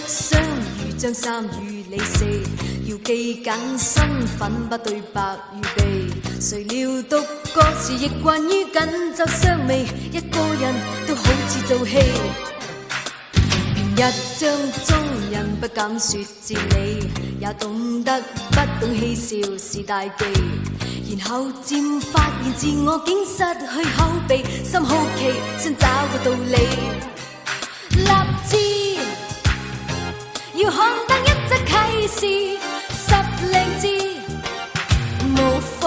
相遇將三與你四，要記緊身份把對白預備。誰料讀歌時亦慣於緊皺相味，一個人都好似做戲。平日將中人不敢說哲理，也懂得不懂嬉笑是大忌。然後漸發現自我竟失去口鼻，心好奇想找個道理。立志要刊登一則啟事，10零字模仿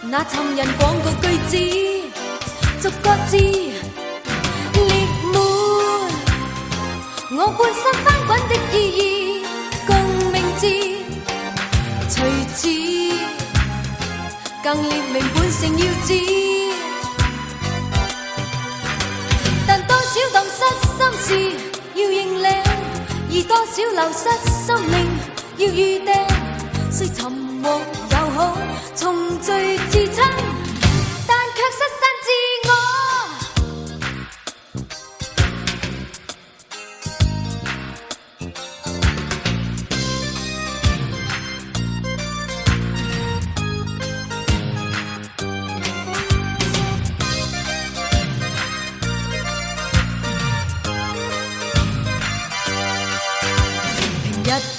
那尋人廣告句子，逐個字列滿我半生翻滾的意義共鳴字，隨此更列明本性要旨。但多少蕩失心事要認領，而多少流失生命要預訂。雖沉默又好，重聚至親，但卻失散自我。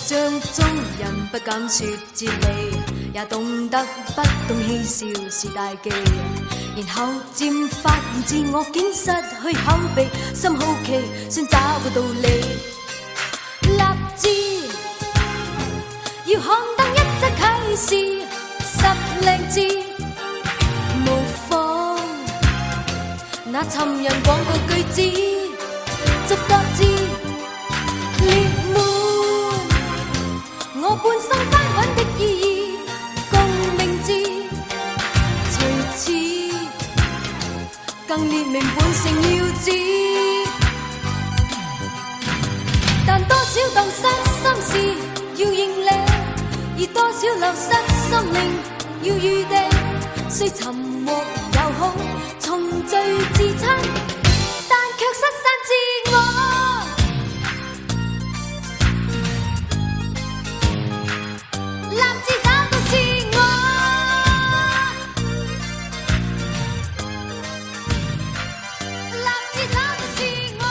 將中人不敢說哲理，也懂得不懂嬉笑是大忌。然後漸發現自我竟失去口鼻，心好奇想找個道理。立志要刊登一則啟事，10零字模仿那尋人廣告句子，逐個字列滿我半生翻滾的意義共鳴字，隨此更列明本性要旨。但多少蕩失心事要認領，而多少流失生命要預訂。雖沉默又好，重聚至親，但卻失散自我。立志找到自我，立志找到自我，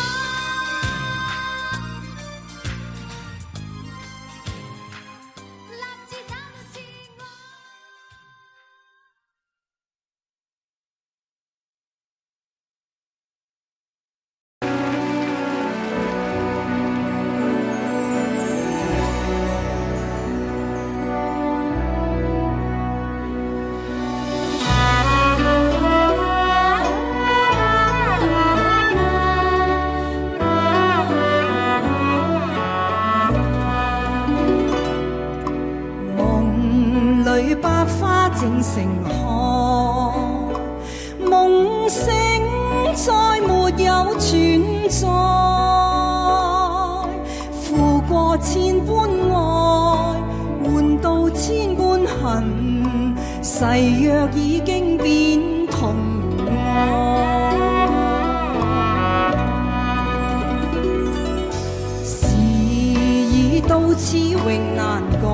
立志找到自我。百花正盛開，夢醒再沒有存在，負過千般愛，換到千般恨，誓約已經變痛愛。事已到此永難改，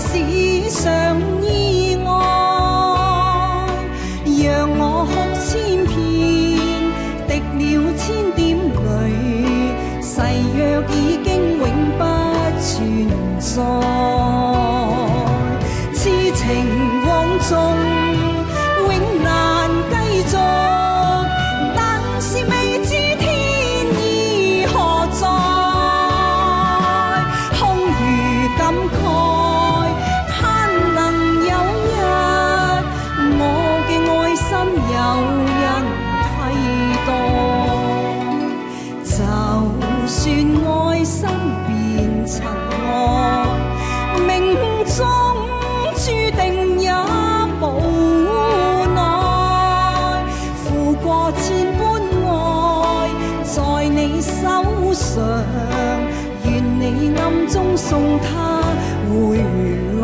世上意外，讓我哭千遍，滴了千點淚，誓約已經永不存在。痴情往縱永難繼續，但是未知天意何在，空餘感慨。有人替代，就算愛心變塵埃，命中注定也無奈。負過千般愛，在你手上，願你暗中送他回來。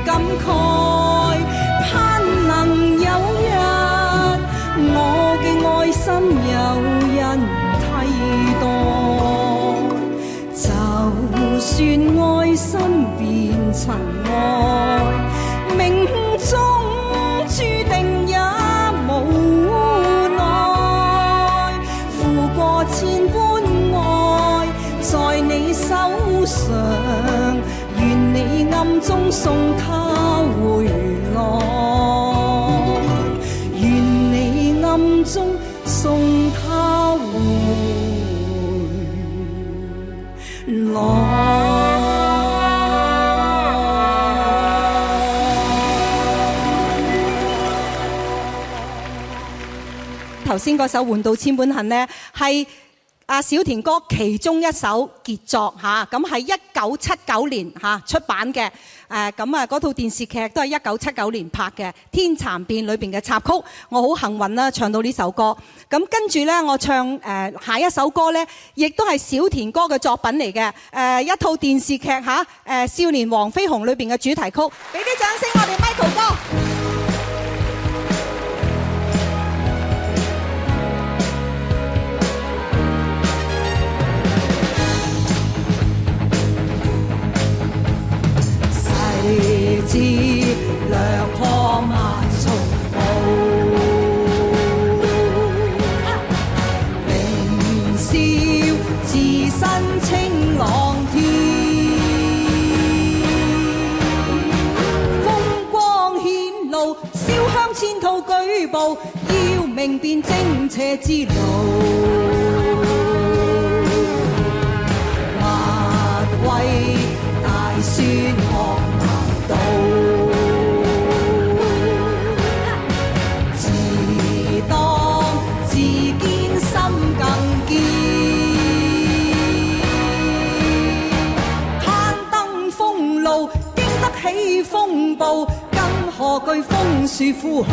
感慨，盼能有日我嘅愛心有人替代。就算愛心變塵埃，命中注定也無奈。付過千般愛在你手上，願你暗中送他回來，願你暗中送他回來。頭先嗰首《換到千般恨》呢，係小田哥其中一首傑作嚇，咁係1979年出版嘅，嗰套電視劇都係1979年拍嘅《天蠶變》裏邊嘅插曲，我好幸運啦，唱到呢首歌。咁跟住呢，我唱下一首歌呢，亦都係小田哥嘅作品嚟嘅，一套電視劇少年黃飛鴻裏邊嘅主題曲，俾啲掌聲我哋 Michael 哥。自掠破萬重霧，凌霄自身清朗天，風光顯露，燒香千套舉報，要明辨正邪之路，勿為大宣惡道，自當自堅心更堅，攀登封路經得起風暴，更何懼風雪呼號。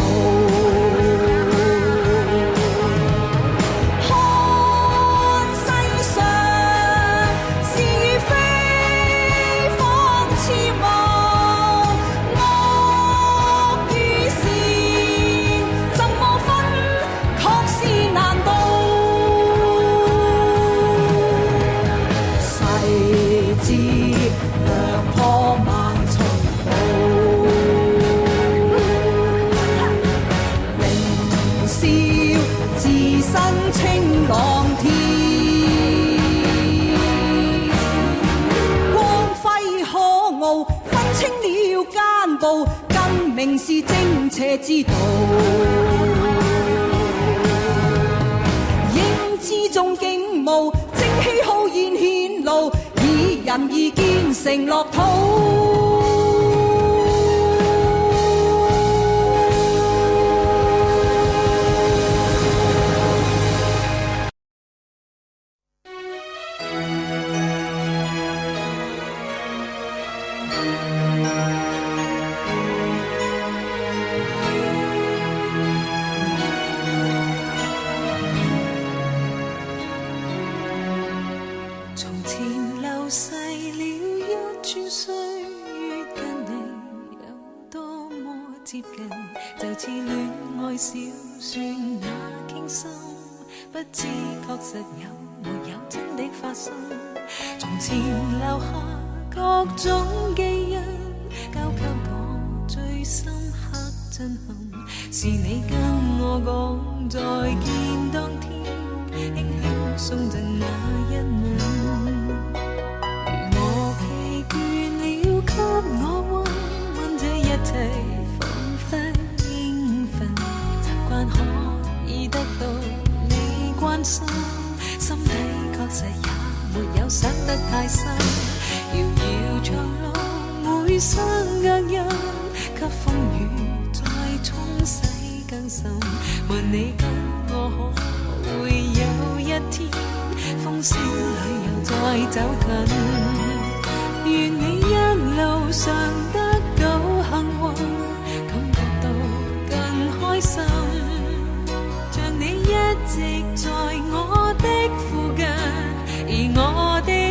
清朗天，光輝可傲，分清了奸暴，更明是正邪之道。應知眾景慕，正氣浩然顯露，以仁義建成樂土。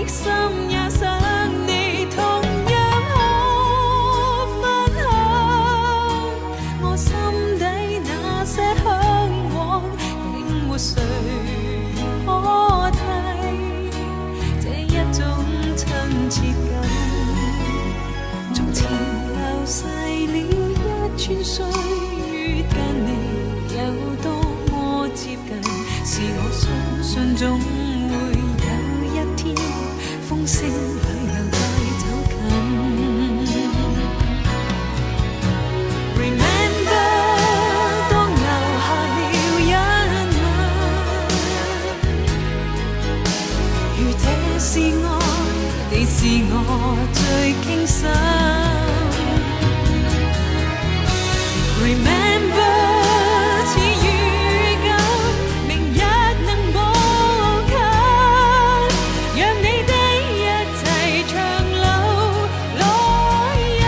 心也想你，同樣可分穿梭於間你有多麼接近，是我相信總會有一天風聲裏又再走近。Remember 當留下了一吻，如這是愛，你是我最傾心。Remember 似預感，明日能步近，讓你的一切長留來日。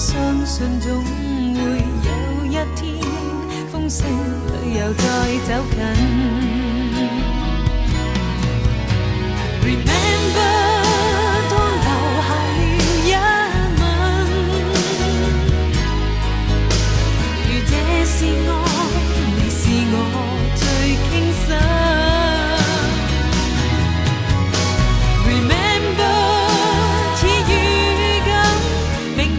相信總會有一天，風聲裏又再走近。Remember 當留下了一吻，如這是愛，你是我最傾心。Remember 似預感，明日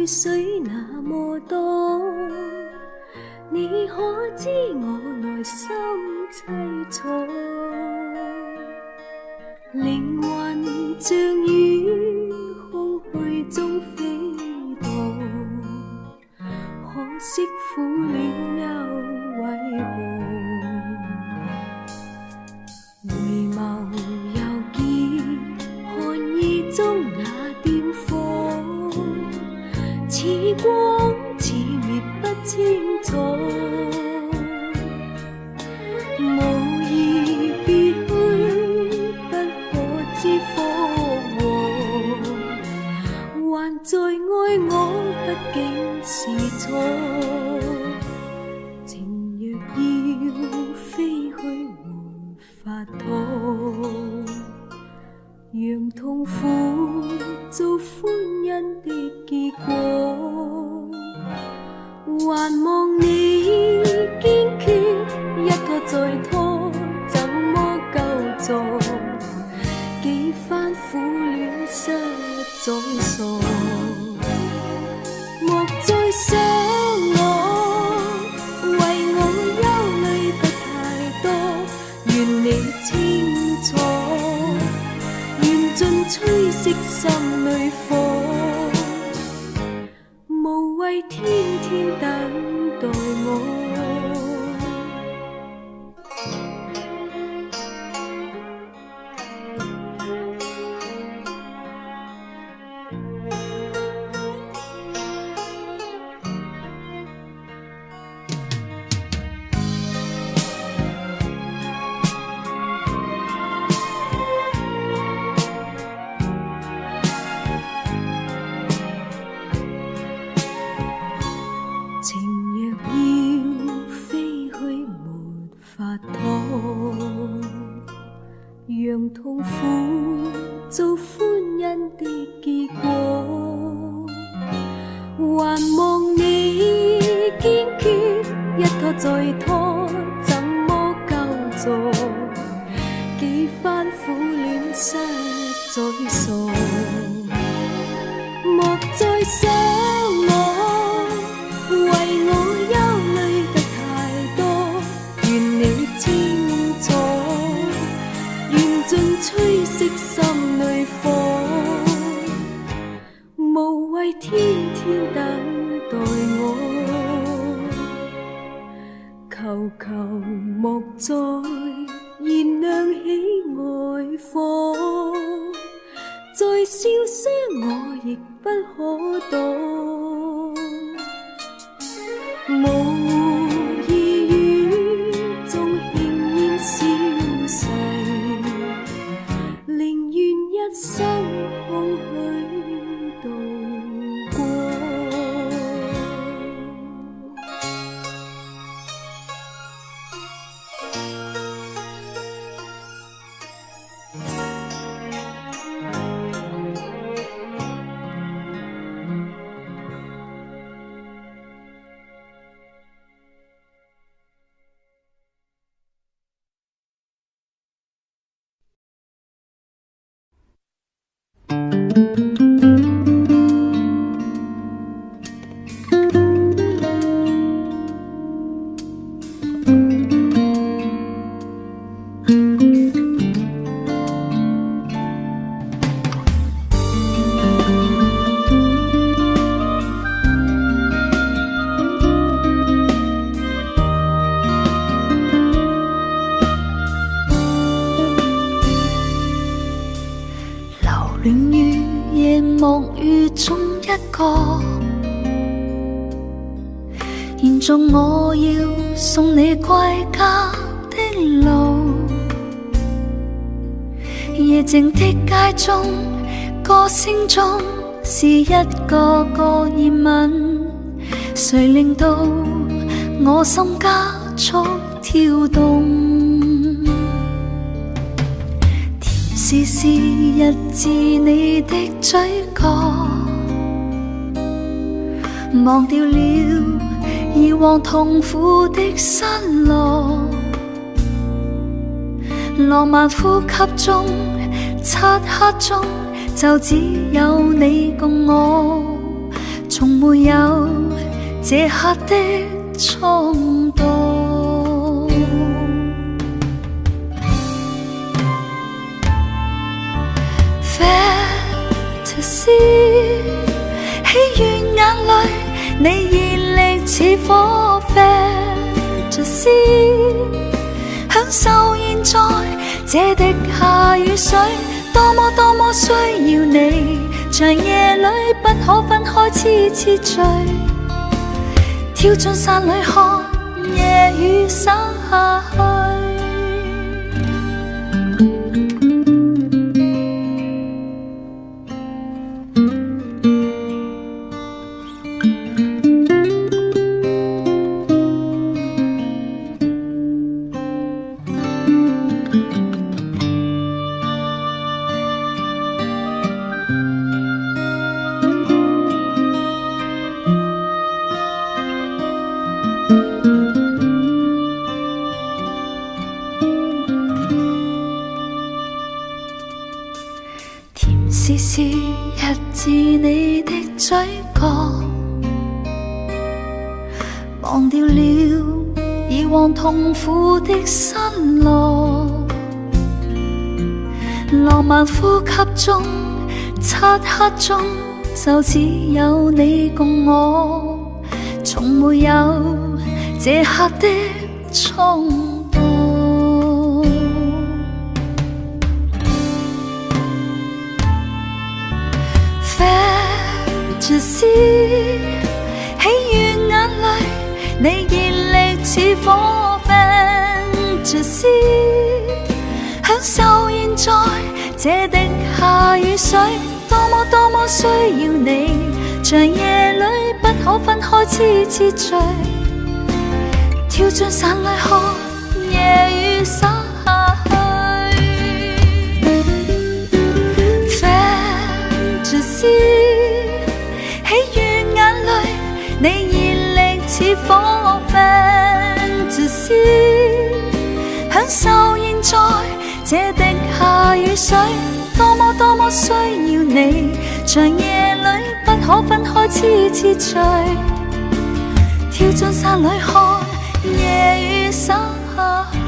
水那麼多，你可知我內心凄楚？靈魂像於空虛中飛墮，可惜苦戀又為何？回眸又見寒意中那點火，似光似滅不清楚，無意別去不可知福禍，還在愛我畢竟是錯，情若要飛去沒法躲，讓痛苦做歡欣的結果，還望你堅決，一拖再拖，怎麼救助？幾番苦戀實在傻，莫再想我，為我憂慮不太多，願你清楚，緣盡吹熄心裏火，無謂天天等待我。讓痛苦做歡欣的結果，還望你堅決，一拖再拖，怎麼救助？幾番苦戀實在傻，莫再想我，為我憂慮得太多，願你清楚，緣盡吹熄心裏火，無謂天天等待我，求求莫再燃亮起愛火，再笑聲我亦不可躲，無意語縱輕煙消逝，寧願一生空虛度過。延續我要送你歸家的路，夜靜的街中，歌聲中是一個個疑問，誰令到我心加速跳動？甜絲絲日自你的嘴角，忘掉了以往痛苦的失落，浪漫呼吸中，漆黑中就只有你共我，從沒有這刻的衝動。Fantasy， 喜悅眼淚，你熱力似火。Fantasy， 享受現在這滴下雨水，多麼多麼需要你，長夜裏不可分開，痴痴醉，跳進傘裏看夜雨灑下去。絲絲日自你的嘴角，忘掉了以往痛苦的失落，浪漫呼吸中，漆黑中就只有你共我，從沒有這刻的衝動。Fantasy， 喜悅眼淚，你熱力似火。Fantasy， 享受現在這滴下雨水，多麼多麼需要你，長夜裏不可分開，痴痴醉，跳進傘裏看夜雨灑下去。受現在這滴下雨水，多麼多麼需要你，長夜裏不可分開，痴痴醉，跳進傘裏看夜雨灑下去。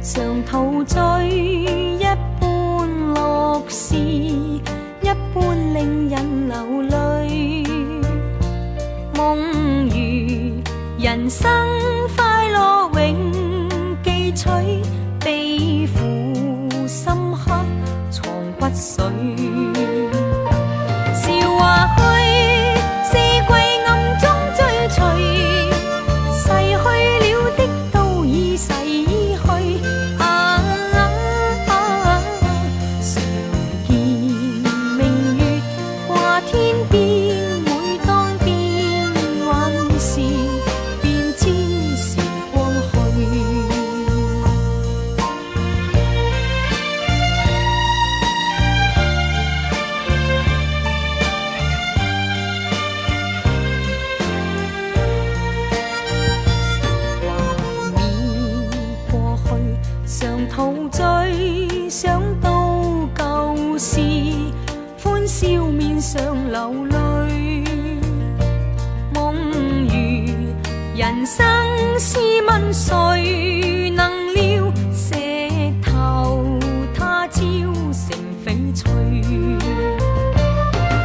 常陶醉一般樂事，一般令人流淚。夢如人生快樂永記取，悲苦深刻藏骨髓。笑話去，四季暗中追隨，逝去了的都已逝去。陶醉想到舊事，歡笑面上流淚。夢如人生試問誰能料，石頭他朝成翡翠。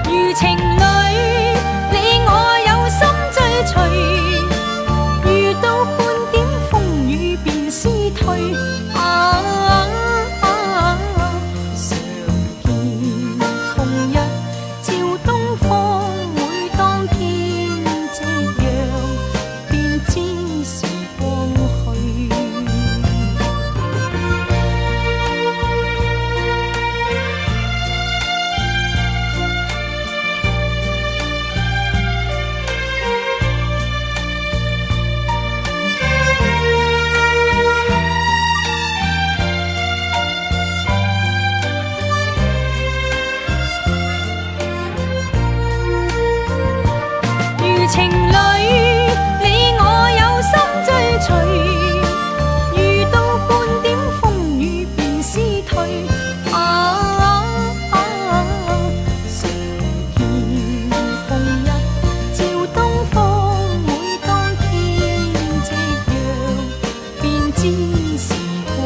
如情侶你我有心追隨，遇到半點風雨便思退。情侶你我有心追隨，遇到半點風雨便思退。常見紅日照東方，每當天夕陽便知時光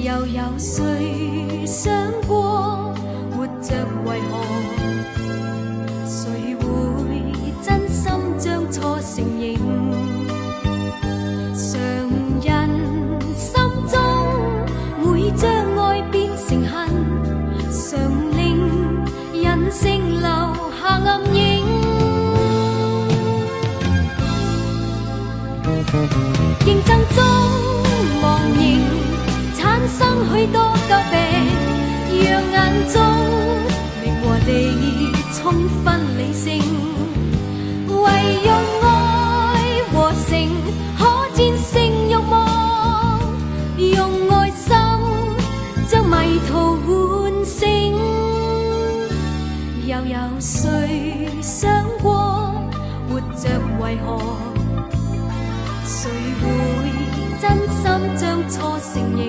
又有誰想過活着為何？誰會真心將錯承認？常人心中會將愛變成恨，常令人性留下暗影。競爭中忘形，產生許多疾病，讓眼中你充分理性，唯用愛和誠可戰勝慾望，用愛心將迷途喚醒。又有誰想過活着為何？誰會真心將錯承認？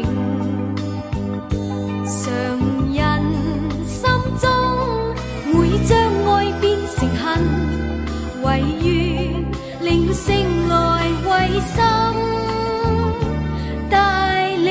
常人心中會將愛變成恨，唯願令聲來為心帶領。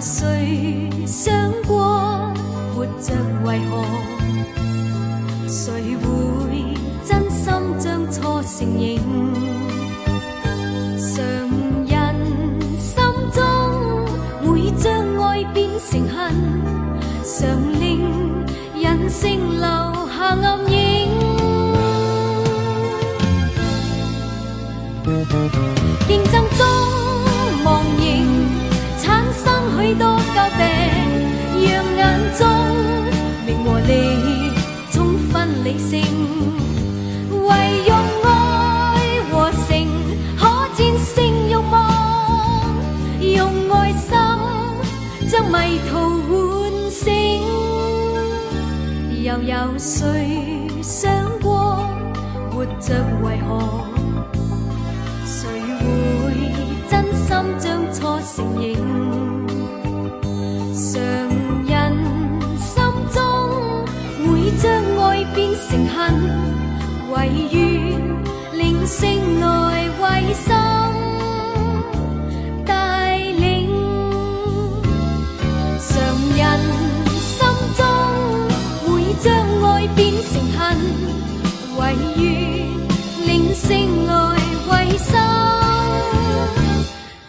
誰想過活着為何？誰會真心將錯承認？常人心中會將愛變成恨，常令人性留下暗影。競爭中忘形產生許多交病，讓眼中名和利充分理性，唯用愛和誠可戰勝慾望，用愛心將迷途喚醒。又有誰想過活着為何？誰會真心將錯承認？常人心中會將愛變成恨，唯願令聲來為心帶領。常人心中會將愛變成恨，唯願令聲來為心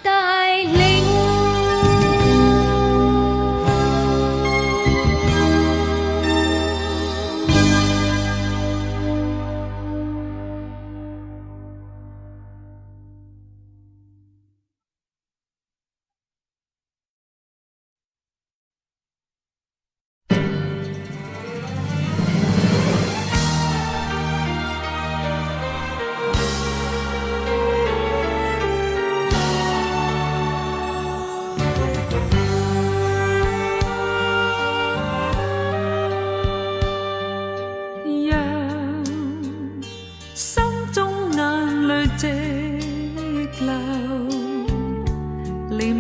帶領。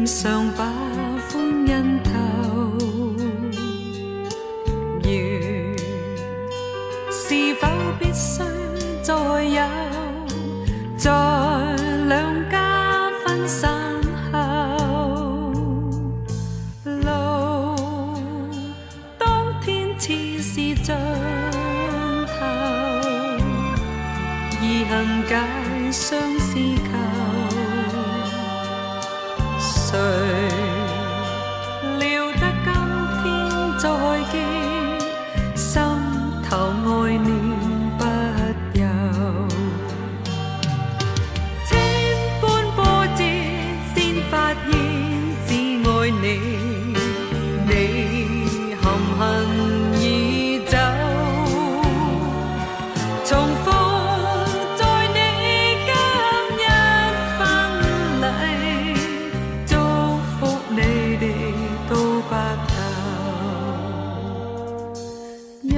上把歡欣透，緣是否必須再有？在兩家分散後，路當天似是像頭，易行解相思扣。誰料得今天再見，心頭愛念不休。千般波折先發現，只愛你，你含恨已走。重逢在你今日婚禮，祝福你哋到白頭，讓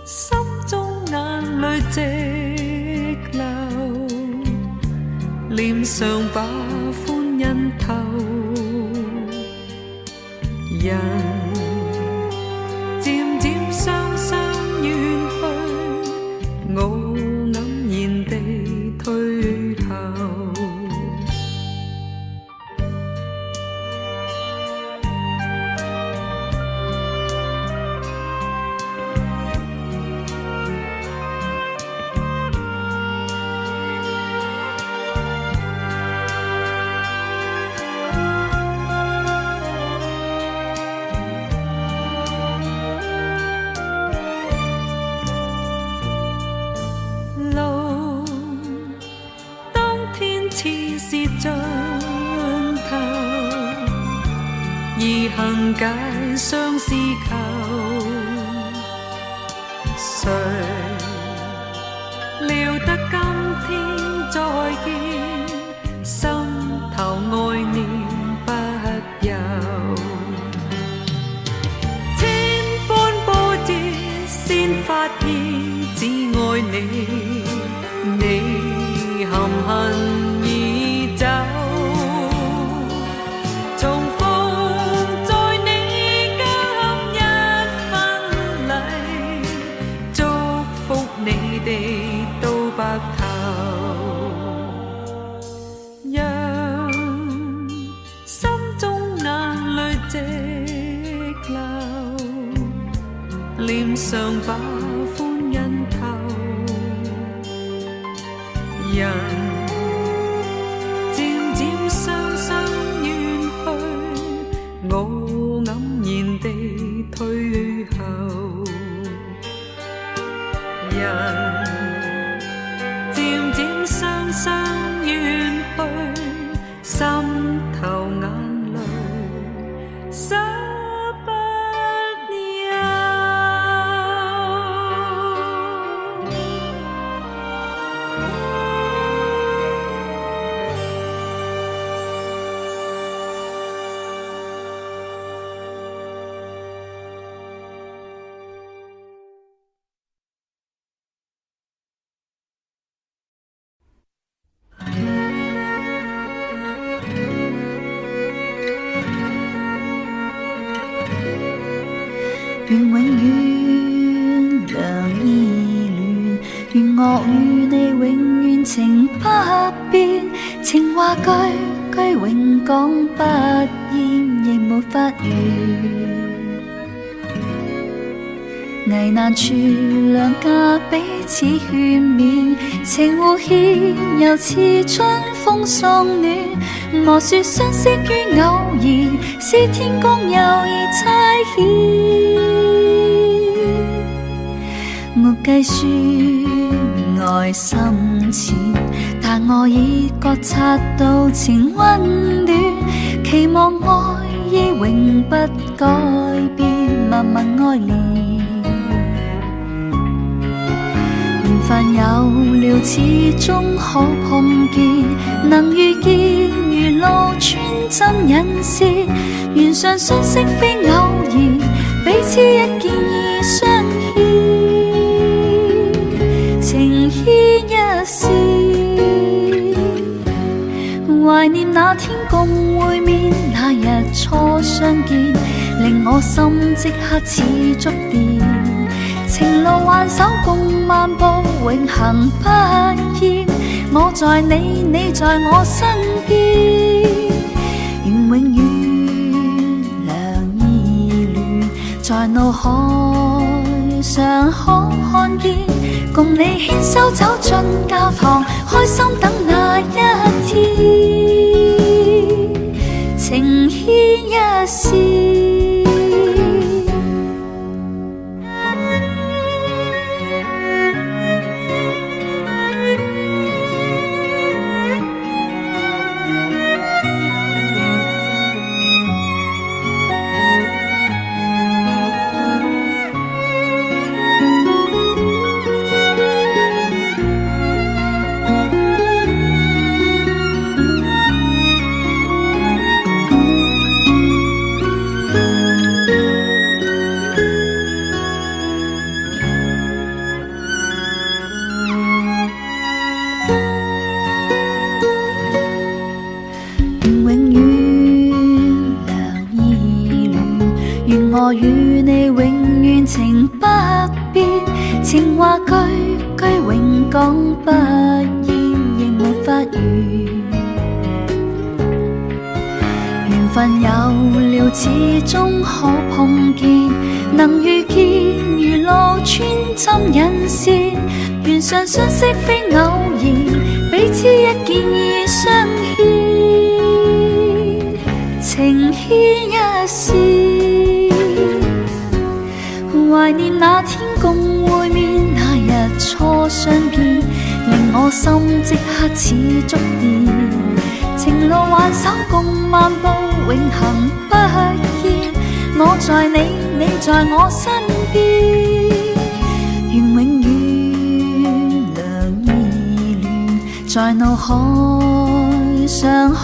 心中眼淚直流，臉上把歡欣透。人漸漸雙雙遠去，我黯然地退後。而行解相思扣。誰料得今天再見，心頭愛念不休。千般波折先發現，只愛你，你含恨已走。重逢在你今一分禮，祝福你哋到白頭，讓心中眼淚直流，臉上把歡欣透。人漸漸雙雙遠去，我黯然地退後。人漸漸雙雙遠去，心頭眼淚捨不休。願永遠良意戀，願我與你永遠情不變，情話句句永講不厭，亦沒法完。危難處兩家彼此勸勉，情互獻又似春風送暖。莫說相識於偶然，是天公有意差遣。沒計算愛深淺，但我已覺察到情溫暖，期望愛意永不改變，默默愛戀。緣分有了，始終可碰見，能遇見如路穿針引線，緣上相識非偶然，彼此一見已相牽。情牽一線，懷念那天共會面，那日初相見，令我心即刻似觸電。情路挽手共漫步，永恆不厭。我在你，你在我身邊，願永遠良意戀，在腦海上可看見。共你牽手走進教堂，開心等那一天，情牽一線。我與你永遠情不變，情話句句永講不厭，亦沒法完。緣分有了，始終可碰見，能遇見如路穿針引線，緣上相識非偶然，彼此一見已相牽，情牽一線。懷念那天共會面，那日初相見，令我心即刻似觸電。情路挽手共漫步，永恆不在你，你在我身邊，願永遠兩意亂，在腦海上可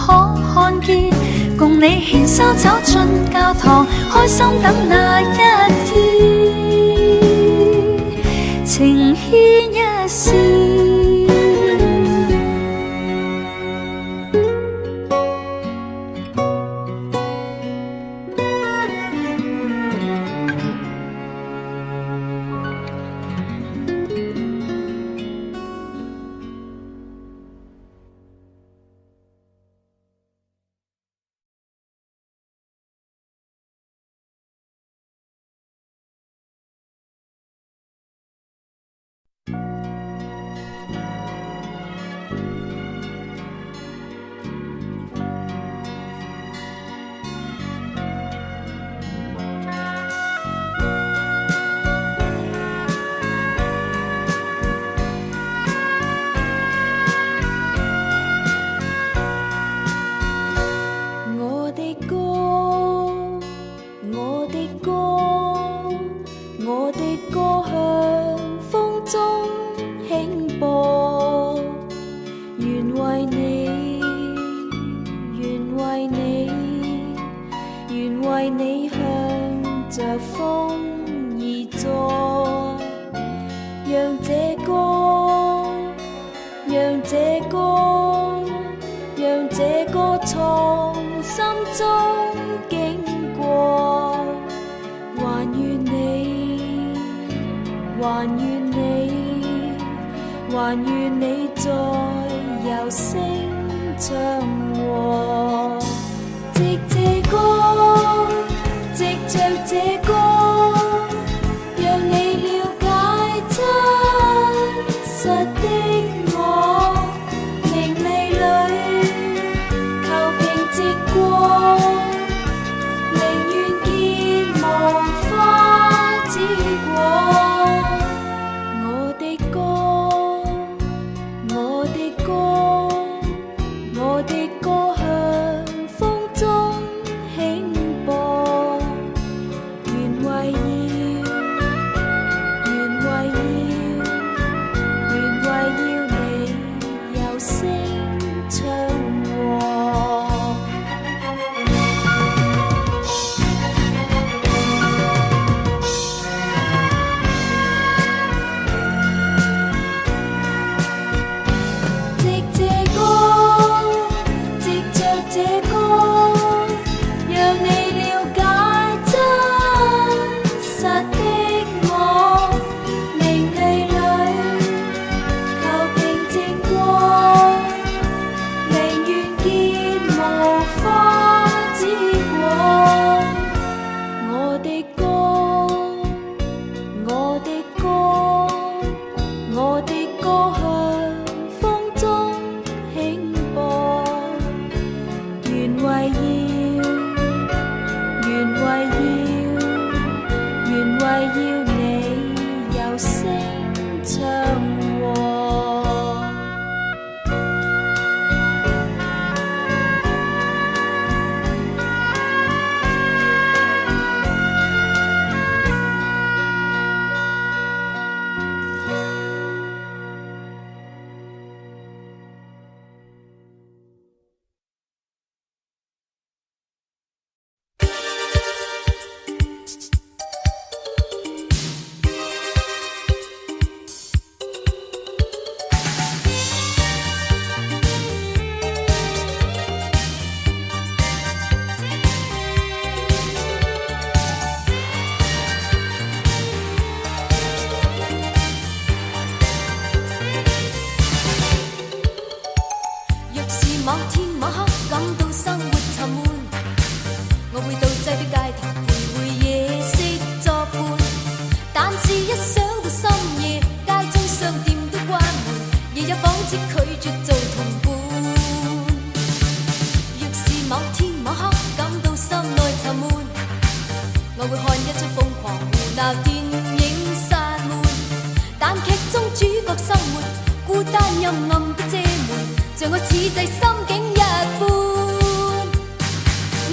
看見，共你牽手走進教堂，開心等那一天，情牽一線。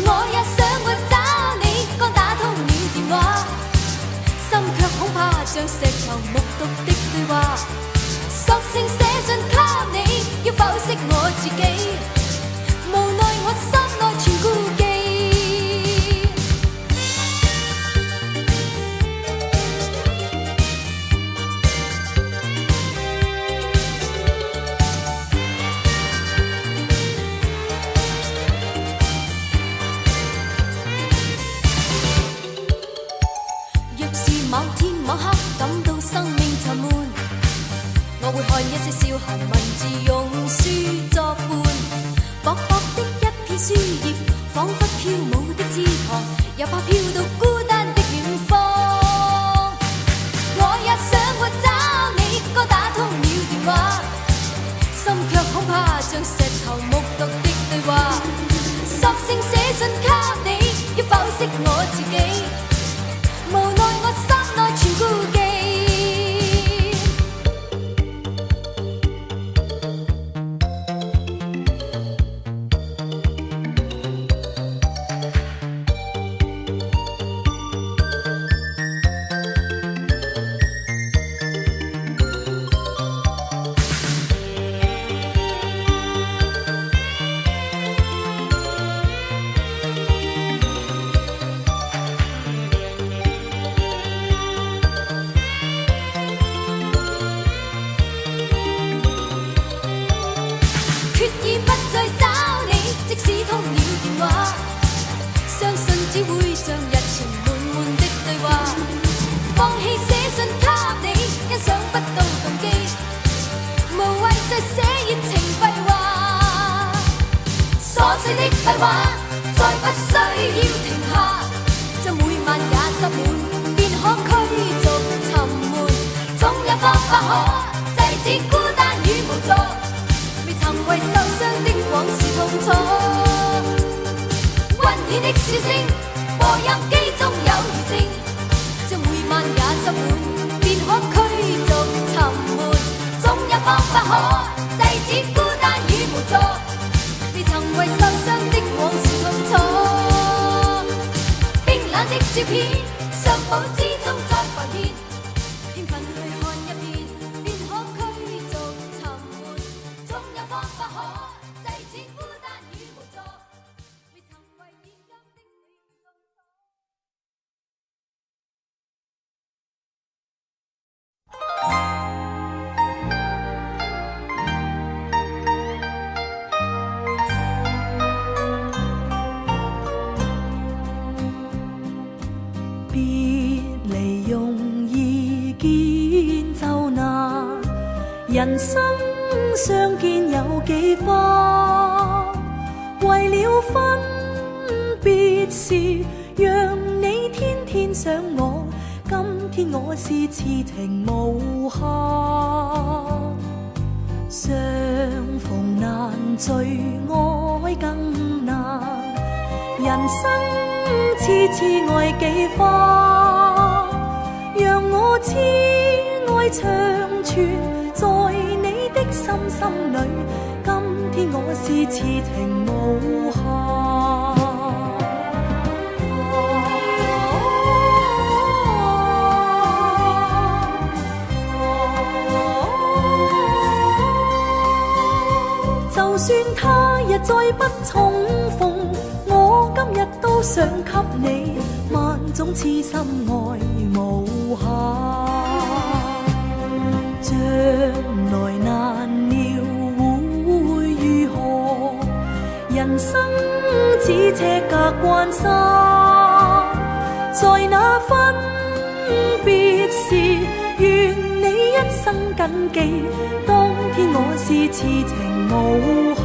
我也想過找你，剛打通了某天某刻感到生命沉悶，我會看一些小孩文字用書作伴，薄薄的一片書頁，彷彿飄舞的枝旁，又怕飄到孤單的遠方。我也想過找你，該打通了電話，心卻恐怕像石頭木獨的對話，索性寫信給你，要剖析我自己，無奈我心內全顧忌。只會像日前悶悶的對話，放棄寫信給你，欣賞不到動機，無謂再寫熱情廢話。瑣碎的廢話，再不需要停下，將每晚也塞滿，便可驅逐沉悶。總有方法可制止孤單與無助，未曾為受傷的往事痛楚。溫暖的笑聲，播音機中有餘證，將每晚也塞滿，便可驅逐沉悶。總有方法可制止孤單與無助，未曾為受傷的往事痛楚。冰冷的照片，相簿之中再浮現，興奮去看一遍，便可驅逐沉悶。總有方法可制止孤單與無助。人生相見有幾番，為了分別時，讓你天天想我，今天我是痴情無限。相逢難聚，愛更難，人生痴痴愛幾番，讓我痴愛長存在你的心心裏，今天我是痴情無限。就算他日再不重逢，我今日都想給你萬種痴心愛無限。將來難料會如何，人生只尺隔關山，在那分別時，願你一生謹記，當天我是痴情無限。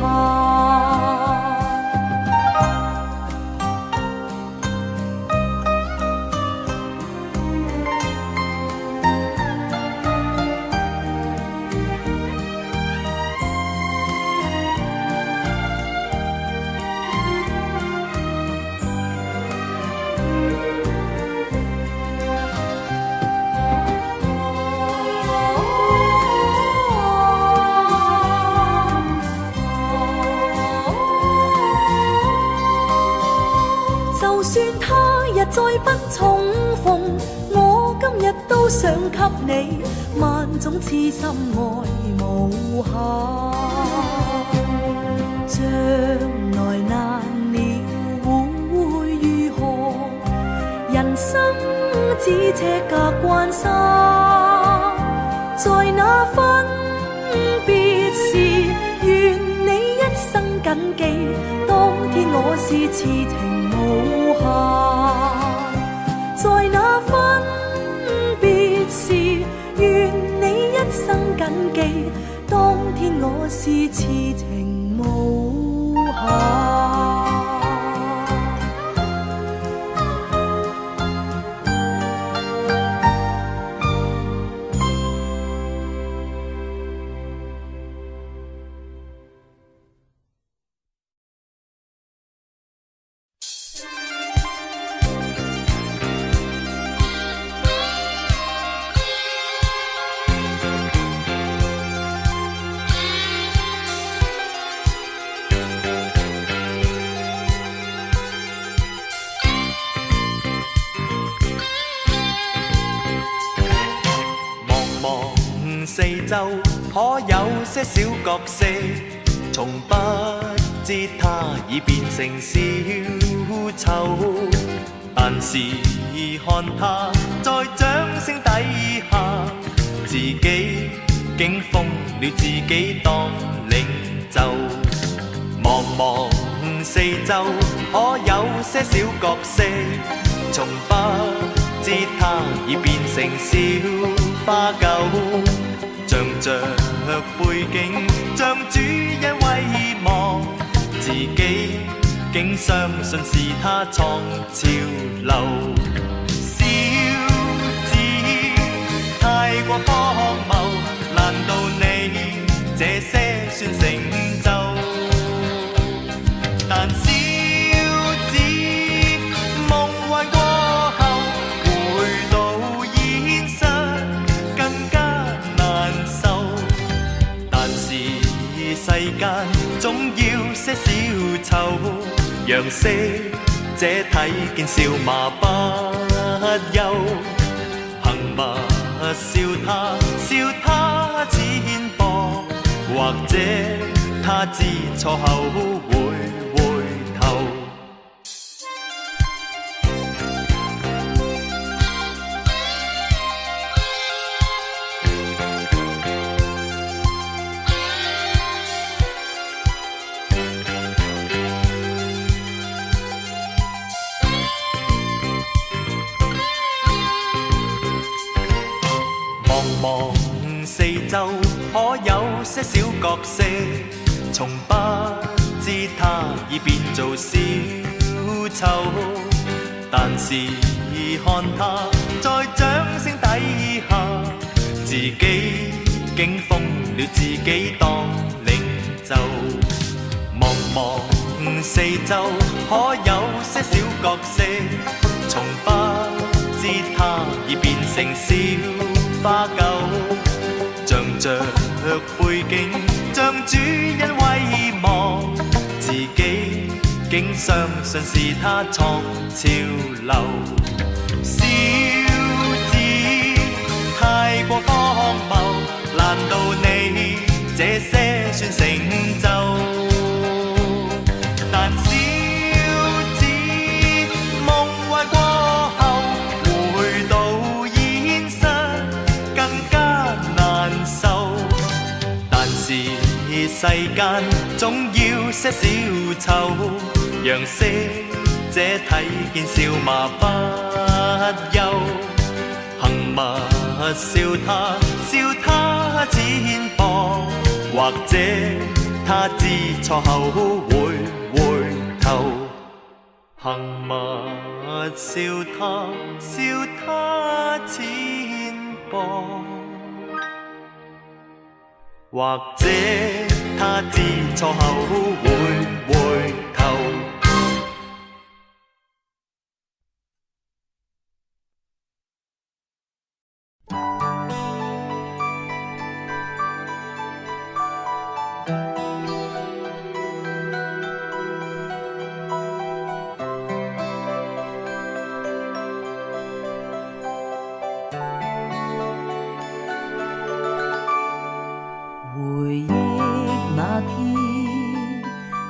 就算他日再不重逢，我今日都想給你萬種痴心愛無限。將來難料會如何，人生只尺隔關山，在那分別時，願你一生謹記，當天我是痴情無限，在那分我是痴情無限。四周可有些小角色，從不知它已變成小丑，但是看他在掌聲底下，自己竟瘋了，自己當領袖。茫茫四周可有些小角色，從不知他已變成小花狗。仗着背景，像主人威望，自己竟相信是他創潮流。小子太過荒謬，難道你這些算成就？但小子夢幻過後，回到現實更加難受，但是世間總要些小丑，讓識者睇見笑罵不休。行吧，笑他，笑他淺薄，或者他知錯後會回頭。望四周可有些小角色，從不知他已變做小丑，但是看他在掌聲底下，自己竟瘋了，自己當領袖。茫茫四周可有些小角色，從不知他已變成小花狗，仗着背景，像主人威望，自己竟相信是他創潮流。小子太過荒謬，難道你這些算成就？但小子夢幻過後，回到現實更加難受，但是世間總要些小丑，讓識者睇見笑罵不休。行吧，笑他，笑他淺薄，或者他知錯後會回頭。行吧，笑他，笑他淺薄，或者他知錯後會回頭。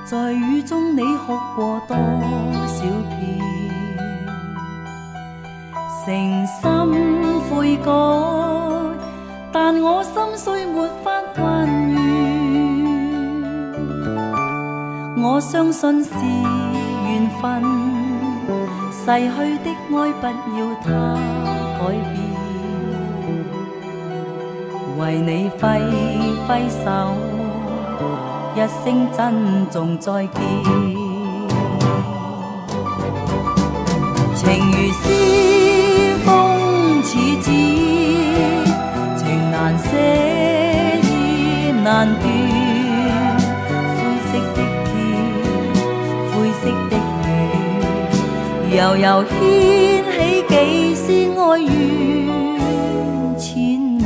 在雨中你哭過多少遍，誠心悔改，但我心碎沒法還原。我相信是緣分，逝去的愛不要它改變，為你揮揮手一聲珍重再見。情如絲，風似紙，情難捨意難斷。灰色的天，灰色的雨，悠悠掀起幾絲哀怨纏綿。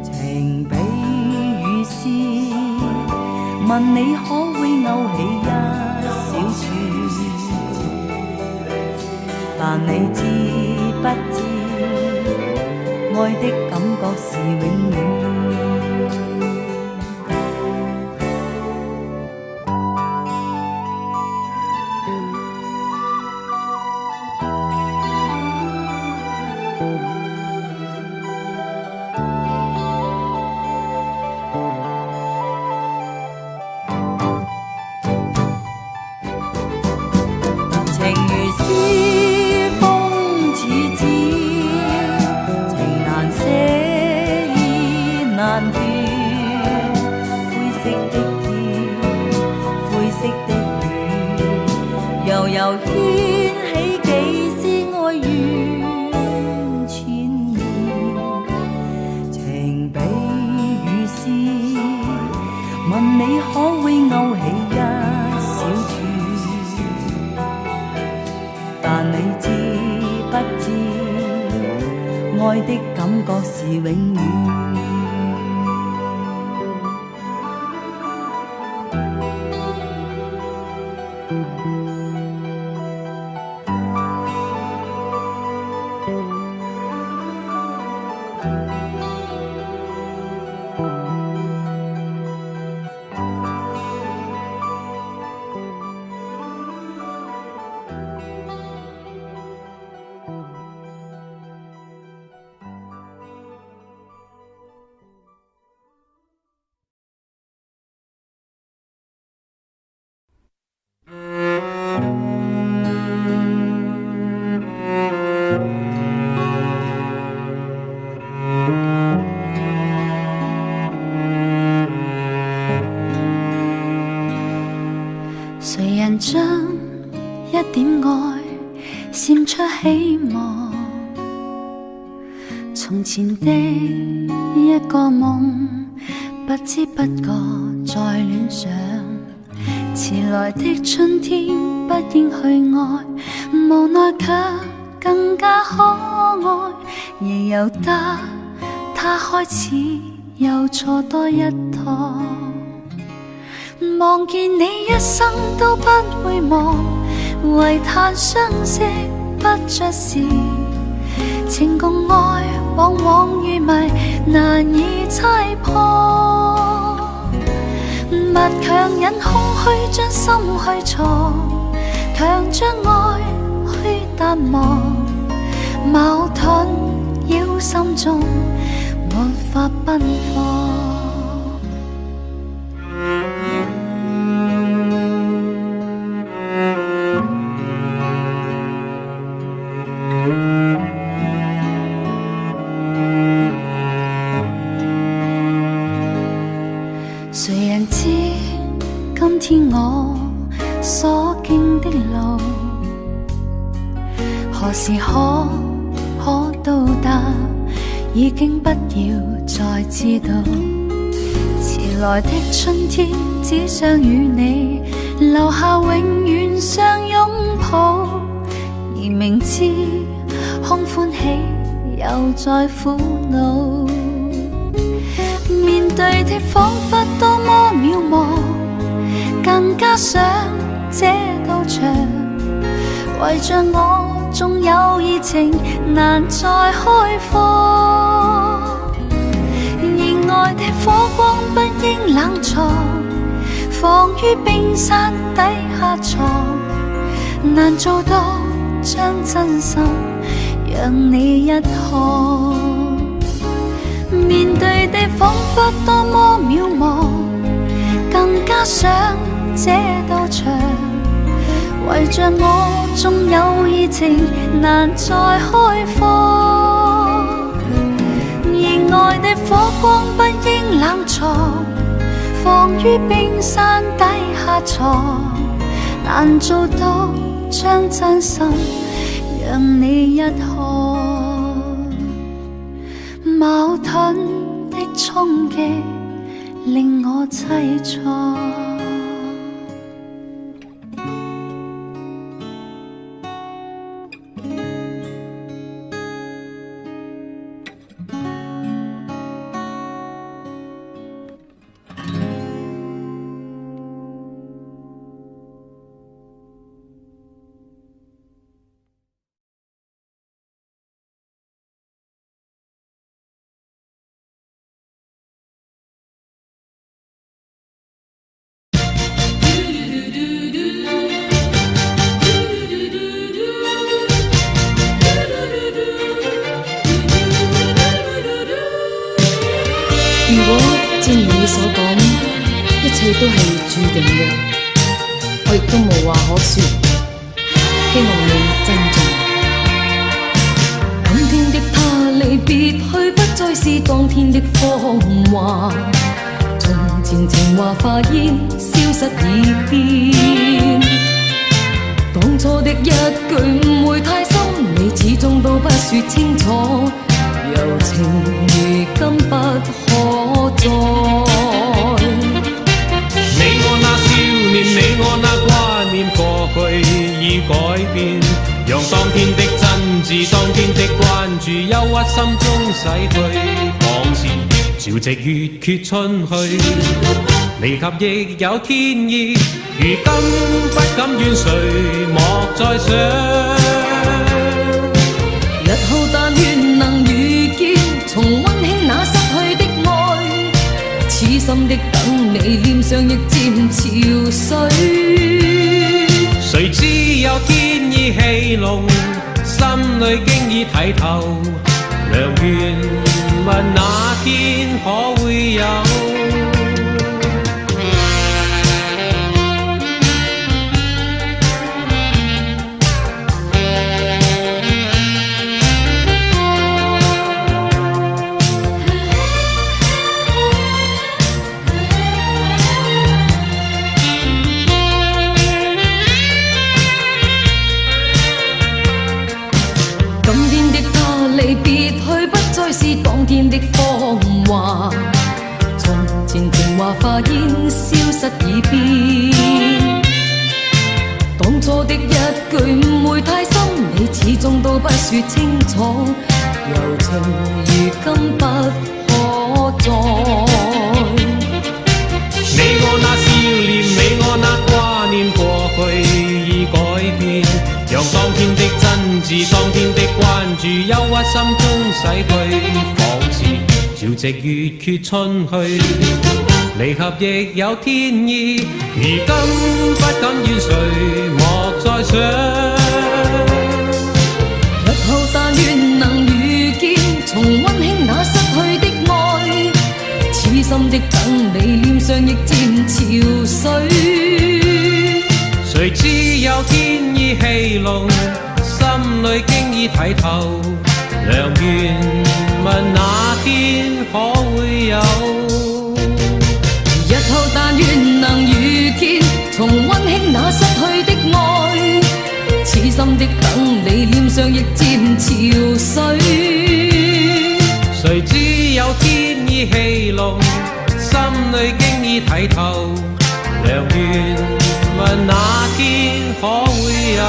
情比雨絲，問你可會勾起一小串？但你知不知，愛的感覺是永遠。愛的感覺是永遠。誰人將一點愛閃出希望？從前的一個夢，不知不覺在戀上。遲來的春天不應去愛，無奈卻更加可愛，亦由得他開始又錯多一趟。望見你一生都不會忘，唯嘆相識不着時，情共愛往往如迷，難以猜破。勿強忍空虛將心去藏，強將愛去淡忘，矛盾擾心中沒法奔放。誰人知今天我所經的路，何時可到達，已經不要再知道。遲來的春天只想與你留下永遠相擁抱，而明知空歡喜又在苦惱。面對的彷彿多麼渺茫，更加想這道牆，為着我縱有熱情難再開放。而愛的火光不應冷藏，放於冰山底下藏，難做到將真心讓你一看。面對的彷彿多麼渺茫，更加想這道牆，為着我縱有熱情難再開放。而愛的火光不應冷藏，放於冰山底下藏，難做到將真心讓你一看。矛盾的衝擊令我凄愴。如果正如你所講，一切都係注定嘅，我亦都無話可說，希望你珍重。今天的他離別去，不再是當天的芳華，從前情話化煙，消失已變。當初的一句誤會太深，你始終都不說清楚。柔情如今不可再。你我那少年，你我那掛念，過去已改變，讓當天的真摯，當天的關注，憂鬱心中洗去。往事潮汐月缺春去，離合亦有天意，如今不敢怨誰，莫再想。日後但願能遇見，重溫馨那失去的愛，痴心的等你，臉上亦漸潮水。誰知有天意戲弄，心裏經已睇透，良緣問那天可會有？離別去，不再是當天的芳華，從前情話化煙，消失已變。當初的一句誤會太深，你始終都不說清楚，柔情如今不可再。你我那少年，你我那掛念，過去已改變，讓當天的真摯，當天的關注，憂鬱心中洗去。往事潮汐月缺春去，離合亦有天意，如今不敢怨誰，莫再想。日後但願能遇見，重溫馨那失去的愛，痴心的等你，臉上亦漸潮水。誰知有天意戲弄，心裏經已睇透，良緣問那天可會有？日後但願能遇見，重溫馨那失去的愛，痴心的等你，臉上亦漸潮水。誰知有天意戲弄，心裏經已睇透，良緣問那天可會有？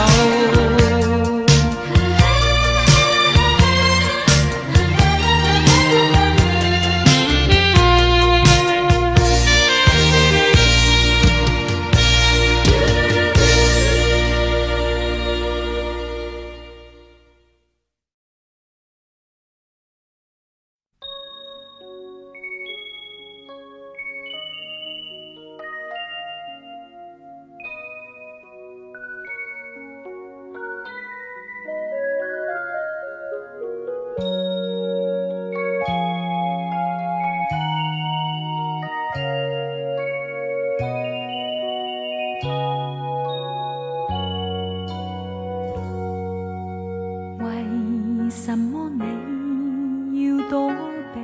什麼你要躲避？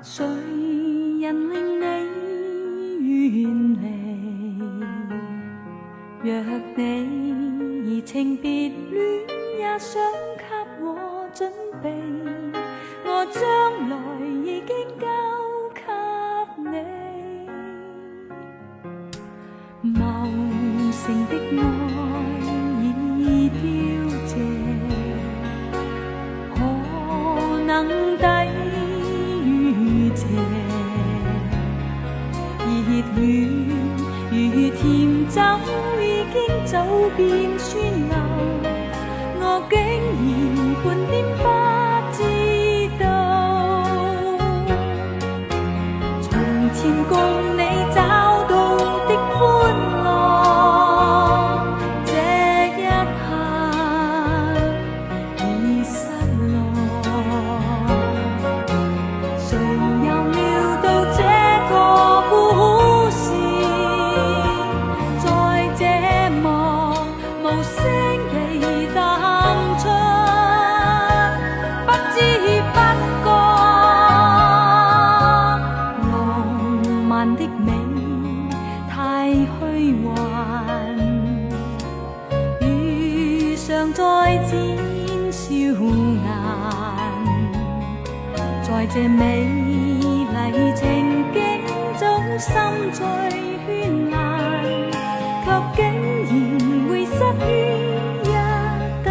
誰人戀也想給我準備，我將來已經交給你。茂盛的愛已凋謝，可能抵御邪？熱戀如甜酒已經走遍川流，我竟然半點不知道。從前共你找到的歡樂，這一刻已失落。誰又料到這個故事在這幕無聲地淡出，不知不覺浪漫的美太虛幻，遇上再展笑顏，在這美麗情景中心最絢爛，卻竟然會失於一旦。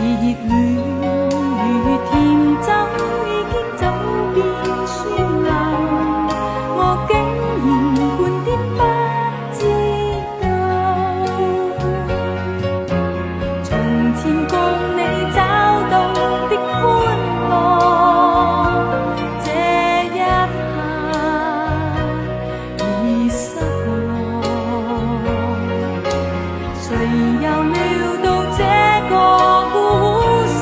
熱戀如甜酒已經走遍川流，我竟然半點不知道。從前共你找到的歡樂，這一刻已失落。誰又料到這個故事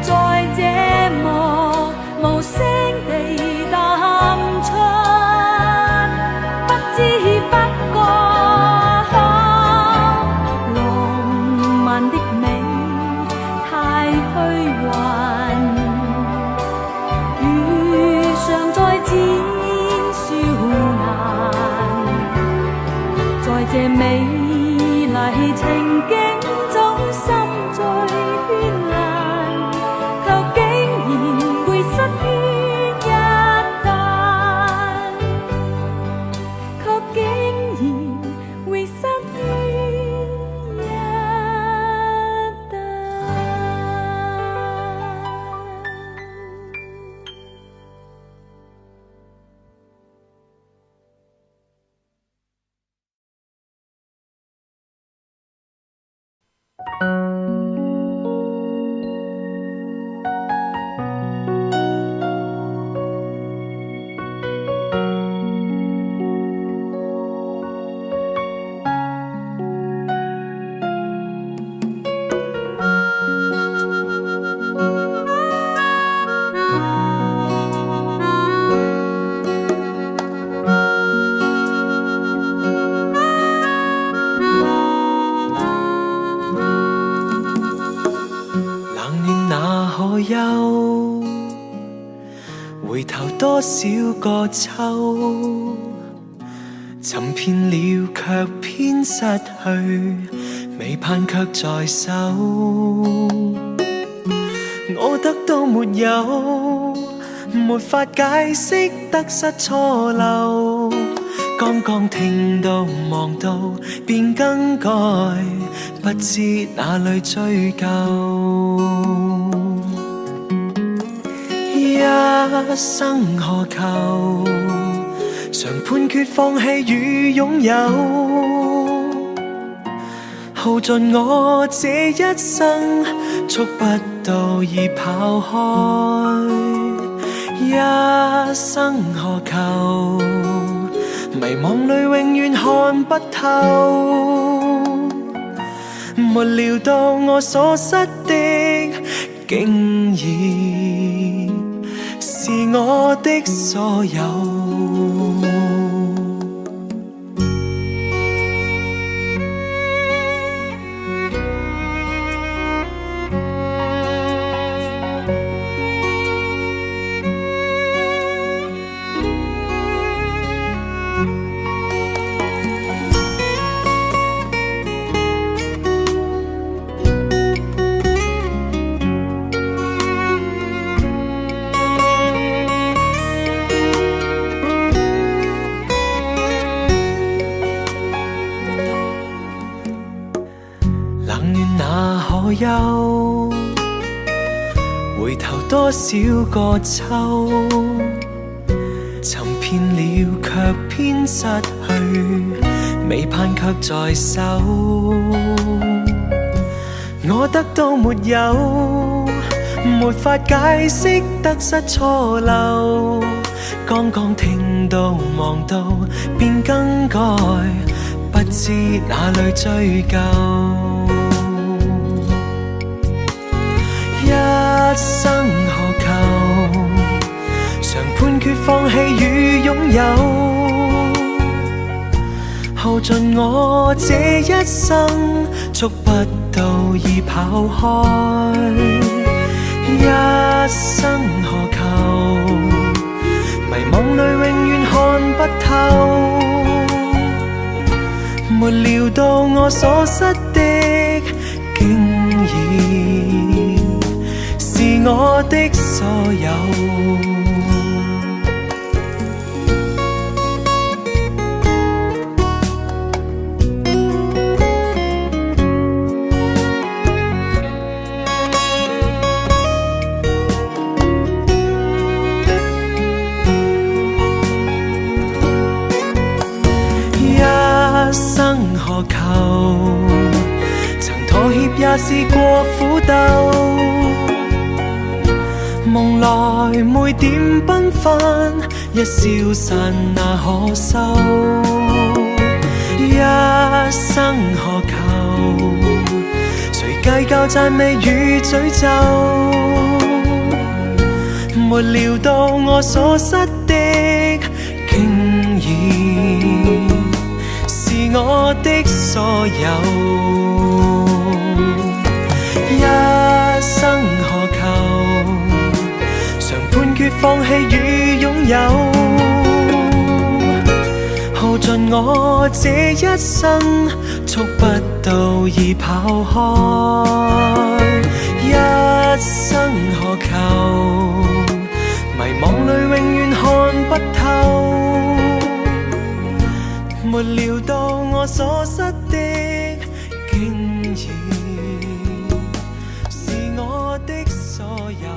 在這幕無聲地淡出，不知不覺浪漫的美太虛幻，遇上再展笑顏，在這美麗情景中心最絢爛，卻竟然會失於一旦，卻竟然會失於一旦。冷暖哪可休？回頭多少個秋，尋遍了卻偏失去，未盼卻在手。我得到沒有，沒法解釋得失錯漏。剛剛聽到望到便更改，不知哪裏追究。一生何求，常判決放棄與擁有，耗盡我這一生，觸不道已跑開，一生何求？迷惘裏永遠看不透，沒料到我所失的，竟然是我的所有。憂，回頭多少個秋，尋遍了卻偏失去，未盼卻在手。我得到沒有，沒法解釋得失錯漏，剛剛聽到望到便更改，不知哪裏追究。一生何求？常判決放棄與擁有，耗盡我這一生，觸不到已跑開。一生何求？迷惘裏永遠看不透，沒料到我所失的，竟然是我的所有。一生何求？曾妥協也試過苦鬥，夢來每點繽紛，一消散那可收。一生何求？誰計較讚美與詛咒？沒料到我所失的，竟然是我的所有。一生何求？常判決放棄與擁有，耗盡我這一生，觸不到已跑開。一生何求？迷惘裏永遠看不透，沒料到我所失的，竟然是我的所有。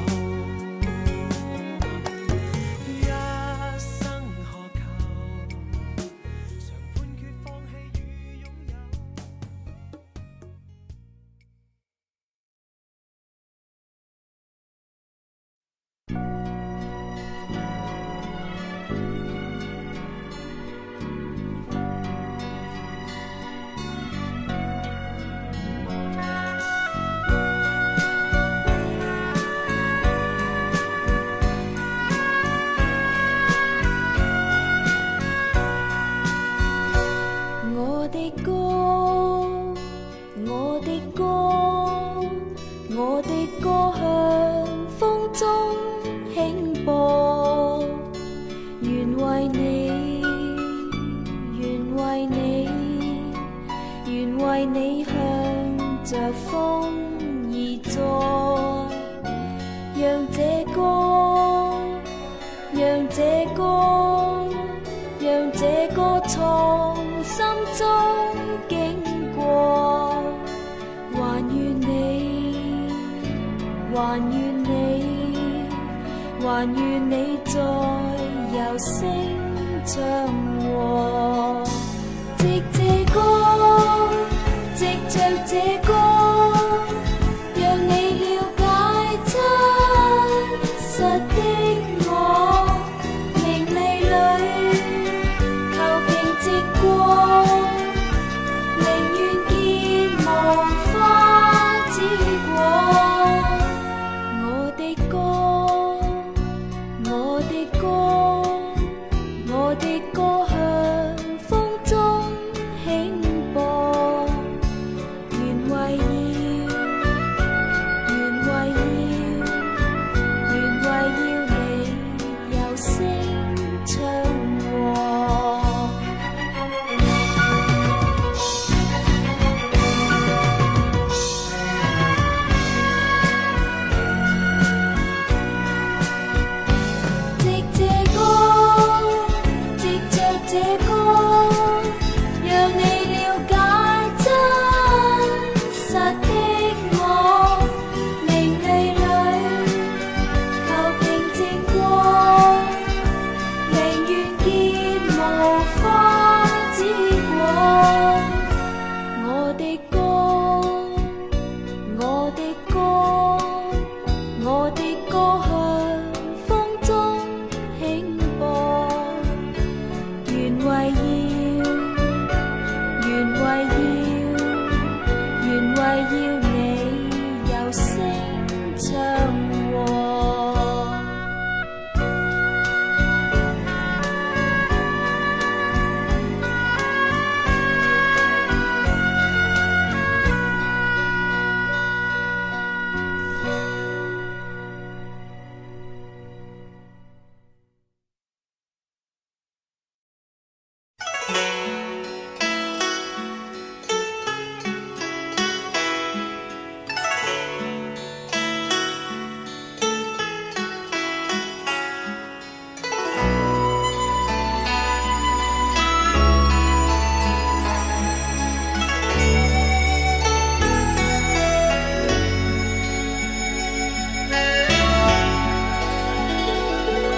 藉着這歌，讓你了解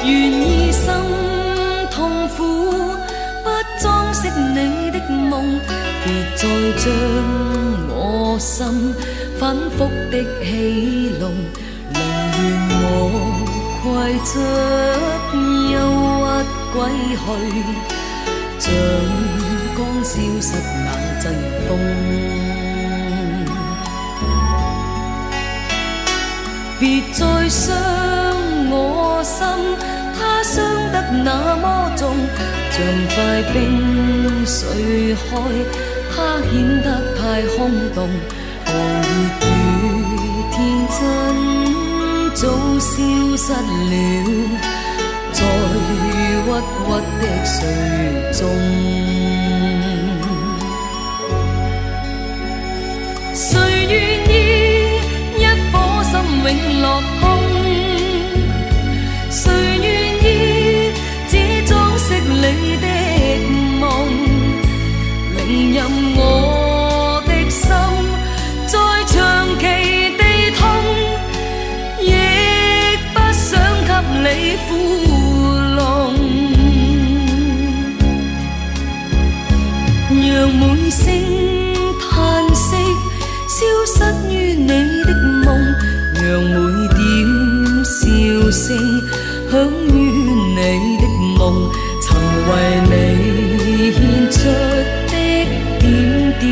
願意心痛苦，不裝飾你的夢，別再將我心反覆的戲弄，寧願我攜着憂鬱歸去，像剛消失那陣風。別再傷我心，它傷得那麼重，像塊冰碎開，它顯得太空洞，狂熱與天真早消失了，在鬱鬱的歲月中。誰願意一顆心永落空？誰願意只裝飾你的夢？寧任我的心再長期地痛，亦不想給你負弄，讓每聲嘆息消失於你的夢，讓每點笑聲響於你的夢，曾為你獻出的點點